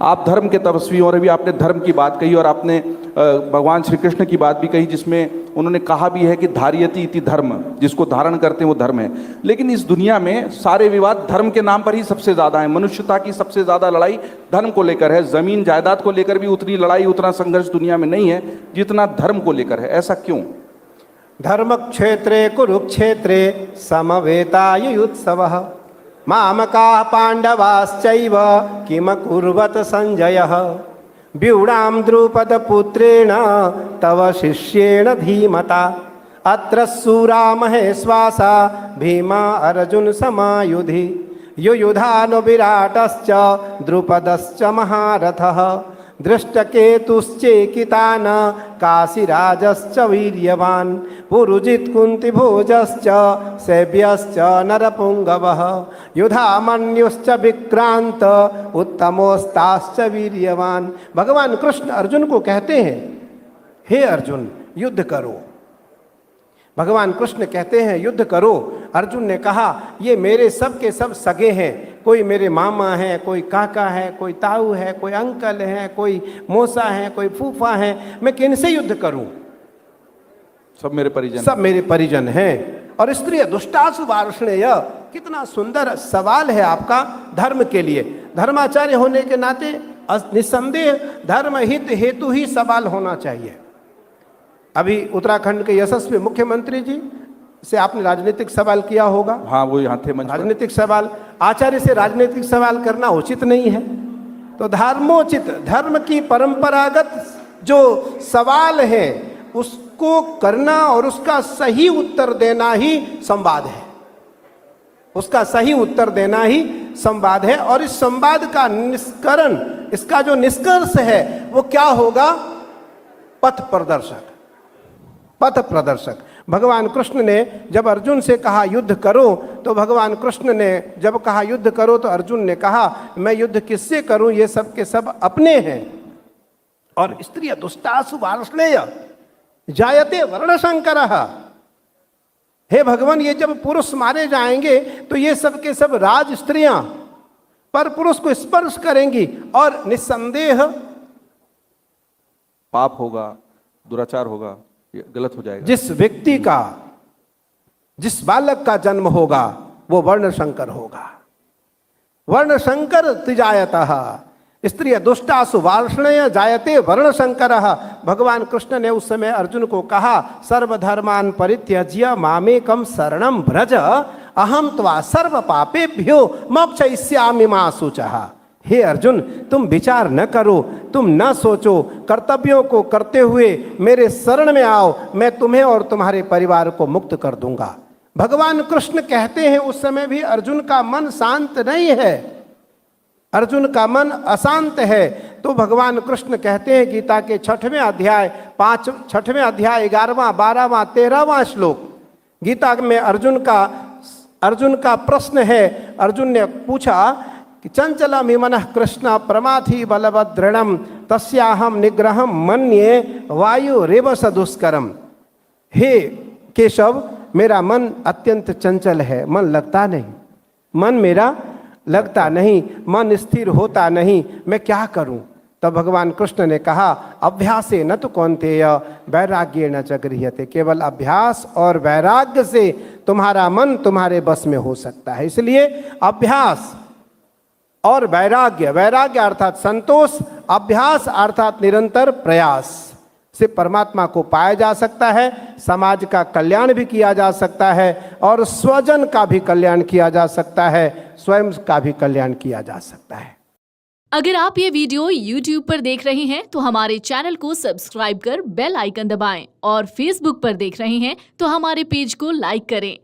आप धर्म के तपस्वी और अभी आपने धर्म की बात कही और आपने भगवान श्री कृष्ण की बात भी कही, जिसमें उन्होंने कहा भी है कि धार्यति इति धर्म, जिसको धारण करते हैं वो धर्म है। लेकिन इस दुनिया में सारे विवाद धर्म के नाम पर ही सबसे ज़्यादा है। मनुष्यता की सबसे ज़्यादा लड़ाई धर्म को लेकर है। ज़मीन जायदाद को लेकर भी उतनी लड़ाई, उतना संघर्ष दुनिया में नहीं है जितना धर्म को लेकर है। ऐसा क्यों? धर्म क्षेत्रे कुरुक्षेत्रे समवेतायुत्सवः मामकाः पाण्डवाश्चैव किमकुर्वत संजयः व्यूढां द्रुपदपुत्रेण तव शिष्येण धीमता अत्र शूरा महेश्वासा भीमा अर्जुन समायुधि युयुधानो विराटश्च द्रुपदश्च महारथः दृष्टकेतुश्चेकितान् काशीराजश्च वीर्यवान् पुरुजित् कुन्तिभोजश्च शैब्यश्च नरपुङ्गवः युधामन्युश्च विक्रांत उत्तमोस्ताश्च वीर्यवान्। भगवान कृष्ण अर्जुन को कहते हैं, हे अर्जुन युद्ध करो। भगवान कृष्ण कहते हैं युद्ध करो। अर्जुन ने कहा ये मेरे सब के सब सगे हैं, कोई मेरे मामा है, कोई काका है, कोई ताऊ है, कोई अंकल है, कोई मौसा है, कोई फूफा है, मैं किनसे युद्ध करूं? सब मेरे परिजन, सब मेरे परिजन हैं। और स्त्रिय दुष्टासु वार्ष्णेय, कितना सुंदर सवाल है आपका धर्म के लिए। धर्माचार्य होने के नाते निस्संदेह धर्म हित हेतु ही सवाल होना चाहिए। अभी उत्तराखंड के यशस्वी मुख्यमंत्री जी से आपने राजनीतिक सवाल किया होगा। हाँ, वो यहाँ थे मंच पर। राजनीतिक सवाल, आचार्य से राजनीतिक सवाल करना उचित नहीं है। तो धर्मोचित, धर्म की परंपरागत जो सवाल है उसको करना और उसका सही उत्तर देना ही संवाद है। उसका सही उत्तर देना ही संवाद है। और इस संवाद का निष्करण, इसका जो निष्कर्ष है वो क्या होगा? पथ प्रदर्शक, पथ प्रदर्शक। भगवान कृष्ण ने जब अर्जुन से कहा युद्ध करो, तो भगवान कृष्ण ने जब कहा युद्ध करो तो अर्जुन ने कहा मैं युद्ध किससे करूं, ये सब के सब अपने हैं। और स्त्रिय दुष्टासु वार्ष्णेय जायते वर्णशंकरः, हे भगवान ये जब पुरुष मारे जाएंगे तो ये सब के सब राज स्त्रियां पर पुरुष को स्पर्श करेंगी और निस्संदेह पाप होगा, दुराचार होगा, ये गलत हो जाएगा। जिस व्यक्ति का, जिस बालक का जन्म होगा वो वर्णशंकर होगा। वर्णशंकर तिजायतः स्त्रिय दुष्टासु वार्ष्णेय जायते वर्णशंकरः। भगवान कृष्ण ने उस समय अर्जुन को कहा सर्वधर्मान् परित्यज्य मामेकं शरणं व्रज अहम त्वा सर्व पापेभ्यो मोक्षयिष्यामि मा शुचः। हे अर्जुन तुम विचार न करो, तुम न सोचो, कर्तव्यों को करते हुए मेरे शरण में आओ, मैं तुम्हें और तुम्हारे परिवार को मुक्त कर दूंगा। भगवान कृष्ण कहते हैं उस समय भी अर्जुन का मन शांत नहीं है, अर्जुन का मन अशांत है। तो भगवान कृष्ण कहते हैं गीता के 6वें अध्याय 11वां 12वां 13वां श्लोक, गीता में अर्जुन का प्रश्न है। अर्जुन ने पूछा कि चंचलमिमनः कृष्ण प्रमाथि बलवदृढ़ं तस्याहं निग्रहं मन्ये वायुरेव सदुष्करम्। हे केशव मेरा मन अत्यंत चंचल है, मन लगता नहीं, मन मेरा लगता नहीं, मन स्थिर होता नहीं, मैं क्या करूं? तब भगवान कृष्ण ने कहा अभ्यासे न तो कौन्तेय वैराग्येण च गृह्यते। केवल अभ्यास और वैराग्य से तुम्हारा मन तुम्हारे बस में हो सकता है। इसलिए अभ्यास और वैराग्य, वैराग्य अर्थात संतोष, अभ्यास अर्थात निरंतर प्रयास से परमात्मा को पाया जा सकता है, समाज का कल्याण भी किया जा सकता है और स्वजन का भी कल्याण किया जा सकता है, स्वयं का भी कल्याण किया जा सकता है। अगर आप ये वीडियो YouTube पर देख रहे हैं तो हमारे चैनल को सब्सक्राइब कर बेल आइकन दबाएं और Facebook पर देख रहे हैं तो हमारे पेज को लाइक करें।